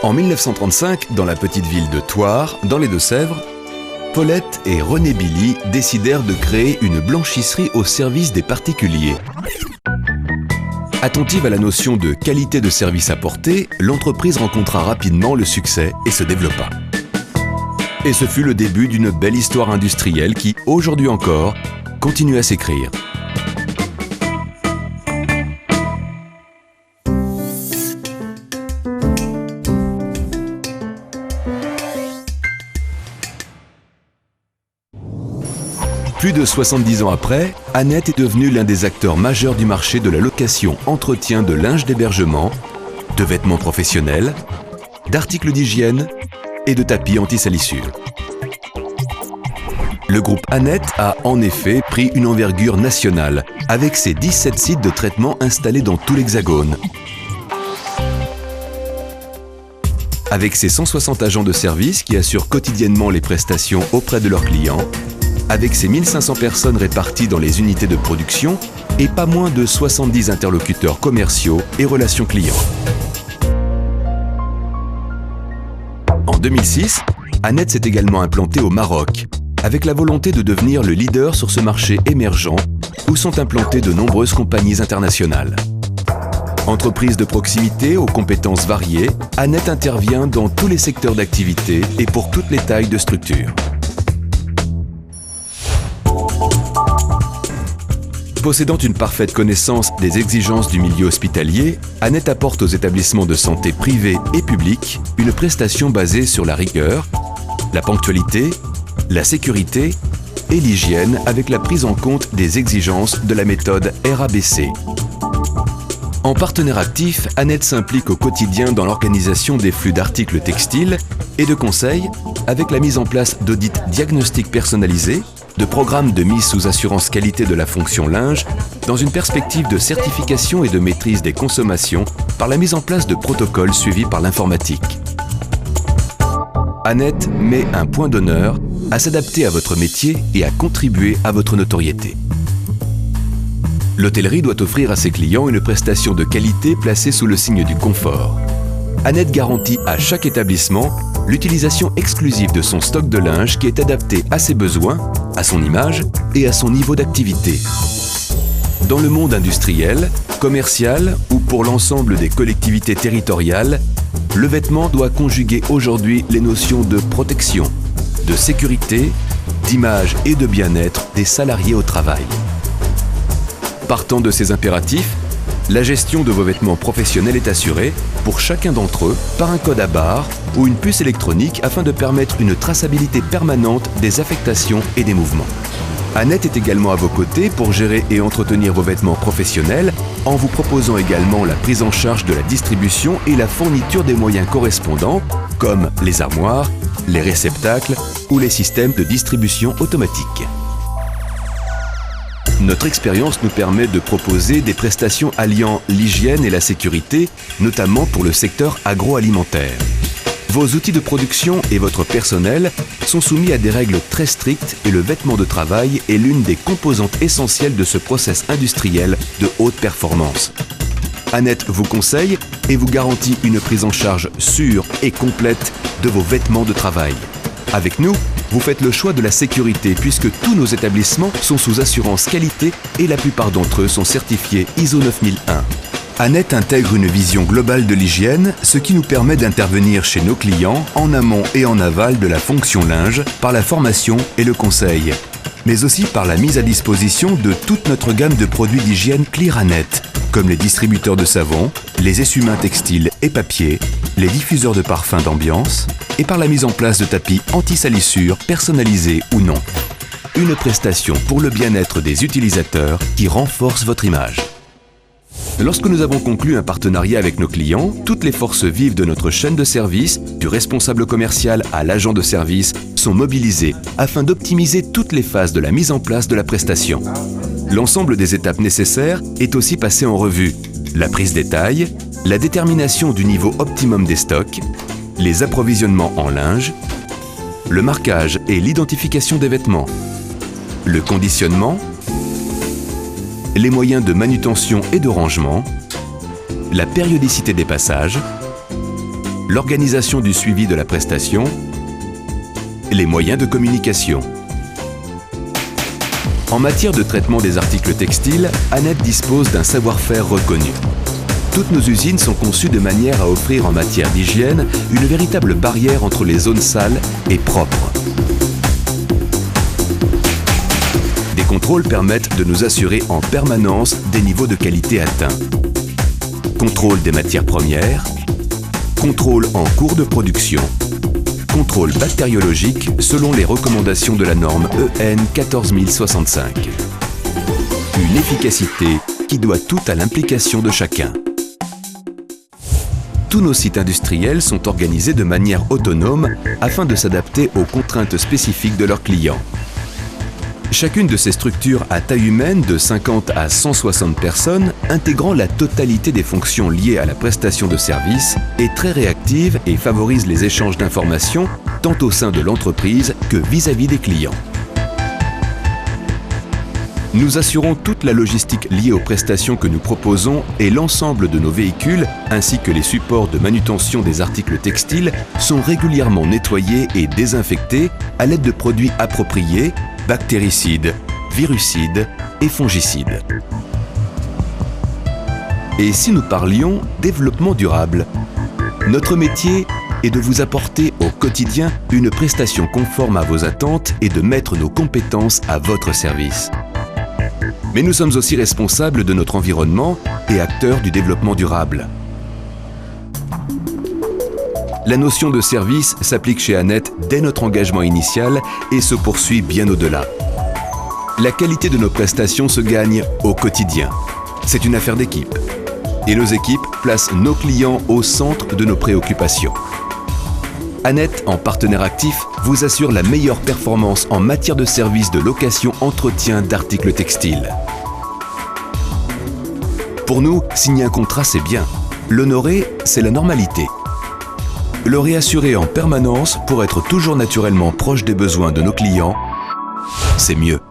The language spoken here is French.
En 1935, dans la petite ville de Thouars, dans les Deux-Sèvres, Paulette et René Billy décidèrent de créer une blanchisserie au service des particuliers. Attentive à la notion de qualité de service apporté, l'entreprise rencontra rapidement le succès et se développa. Et ce fut le début d'une belle histoire industrielle qui, aujourd'hui encore, continue à s'écrire. Plus de 70 ans après, Annette est devenue l'un des acteurs majeurs du marché de la location-entretien de linge d'hébergement, de vêtements professionnels, d'articles d'hygiène et de tapis anti-salissure. Le groupe Annette a en effet pris une envergure nationale avec ses 17 sites de traitement installés dans tout l'Hexagone. Avec ses 160 agents de service qui assurent quotidiennement les prestations auprès de leurs clients, avec ses 1500 personnes réparties dans les unités de production et pas moins de 70 interlocuteurs commerciaux et relations clients. En 2006, Annette s'est également implantée au Maroc, avec la volonté de devenir le leader sur ce marché émergent où sont implantées de nombreuses compagnies internationales. Entreprise de proximité aux compétences variées, Annette intervient dans tous les secteurs d'activité et pour toutes les tailles de structure. Possédant une parfaite connaissance des exigences du milieu hospitalier, Annette apporte aux établissements de santé privés et publics une prestation basée sur la rigueur, la ponctualité, la sécurité et l'hygiène avec la prise en compte des exigences de la méthode RABC. En partenaire actif, Annette s'implique au quotidien dans l'organisation des flux d'articles textiles et de conseils avec la mise en place d'audits diagnostiques personnalisés, de programmes de mise sous assurance qualité de la fonction linge dans une perspective de certification et de maîtrise des consommations par la mise en place de protocoles suivis par l'informatique. Annette met un point d'honneur à s'adapter à votre métier et à contribuer à votre notoriété. L'hôtellerie doit offrir à ses clients une prestation de qualité placée sous le signe du confort. Annette garantit à chaque établissement l'utilisation exclusive de son stock de linge qui est adapté à ses besoins, à son image et à son niveau d'activité. Dans le monde industriel, commercial ou pour l'ensemble des collectivités territoriales, le vêtement doit conjuguer aujourd'hui les notions de protection, de sécurité, d'image et de bien-être des salariés au travail. Partant de ces impératifs, la gestion de vos vêtements professionnels est assurée, pour chacun d'entre eux, par un code à barres ou une puce électronique afin de permettre une traçabilité permanente des affectations et des mouvements. Annette est également à vos côtés pour gérer et entretenir vos vêtements professionnels en vous proposant également la prise en charge de la distribution et la fourniture des moyens correspondants comme les armoires, les réceptacles ou les systèmes de distribution automatique. Notre expérience nous permet de proposer des prestations alliant l'hygiène et la sécurité, notamment pour le secteur agroalimentaire. Vos outils de production et votre personnel sont soumis à des règles très strictes et le vêtement de travail est l'une des composantes essentielles de ce process industriel de haute performance. Annette vous conseille et vous garantit une prise en charge sûre et complète de vos vêtements de travail. Avec nous, vous faites le choix de la sécurité puisque tous nos établissements sont sous assurance qualité et la plupart d'entre eux sont certifiés ISO 9001. Annette intègre une vision globale de l'hygiène, ce qui nous permet d'intervenir chez nos clients en amont et en aval de la fonction linge par la formation et le conseil, mais aussi par la mise à disposition de toute notre gamme de produits d'hygiène Clear Annette, comme les distributeurs de savon, les essuie-mains textiles et papier, les diffuseurs de parfums d'ambiance et par la mise en place de tapis anti-salissure personnalisés ou non. Une prestation pour le bien-être des utilisateurs qui renforce votre image. Lorsque nous avons conclu un partenariat avec nos clients, toutes les forces vives de notre chaîne de service, du responsable commercial à l'agent de service, sont mobilisées afin d'optimiser toutes les phases de la mise en place de la prestation. L'ensemble des étapes nécessaires est aussi passé en revue. La prise des tailles, la détermination du niveau optimum des stocks, les approvisionnements en linge, le marquage et l'identification des vêtements, le conditionnement, les moyens de manutention et de rangement, la périodicité des passages, l'organisation du suivi de la prestation, les moyens de communication. En matière de traitement des articles textiles, Annette dispose d'un savoir-faire reconnu. Toutes nos usines sont conçues de manière à offrir en matière d'hygiène une véritable barrière entre les zones sales et propres. Des contrôles permettent de nous assurer en permanence des niveaux de qualité atteints. Contrôle des matières premières, contrôle en cours de production, contrôle bactériologique selon les recommandations de la norme EN 14065. Une efficacité qui doit tout à l'implication de chacun. Tous nos sites industriels sont organisés de manière autonome afin de s'adapter aux contraintes spécifiques de leurs clients. Chacune de ces structures à taille humaine de 50 à 160 personnes, intégrant la totalité des fonctions liées à la prestation de services, est très réactive et favorise les échanges d'informations tant au sein de l'entreprise que vis-à-vis des clients. Nous assurons toute la logistique liée aux prestations que nous proposons et l'ensemble de nos véhicules, ainsi que les supports de manutention des articles textiles, sont régulièrement nettoyés et désinfectés à l'aide de produits appropriés, bactéricides, virucides et fongicides. Et si nous parlions développement durable, notre métier est de vous apporter au quotidien une prestation conforme à vos attentes et de mettre nos compétences à votre service. Mais nous sommes aussi responsables de notre environnement et acteurs du développement durable. La notion de service s'applique chez Annette dès notre engagement initial et se poursuit bien au-delà. La qualité de nos prestations se gagne au quotidien. C'est une affaire d'équipe. Et nos équipes placent nos clients au centre de nos préoccupations. Annette, en partenaire actif, vous assure la meilleure performance en matière de services de location-entretien d'articles textiles. Pour nous, signer un contrat, c'est bien. L'honorer, c'est la normalité. Le réassurer en permanence pour être toujours naturellement proche des besoins de nos clients, c'est mieux.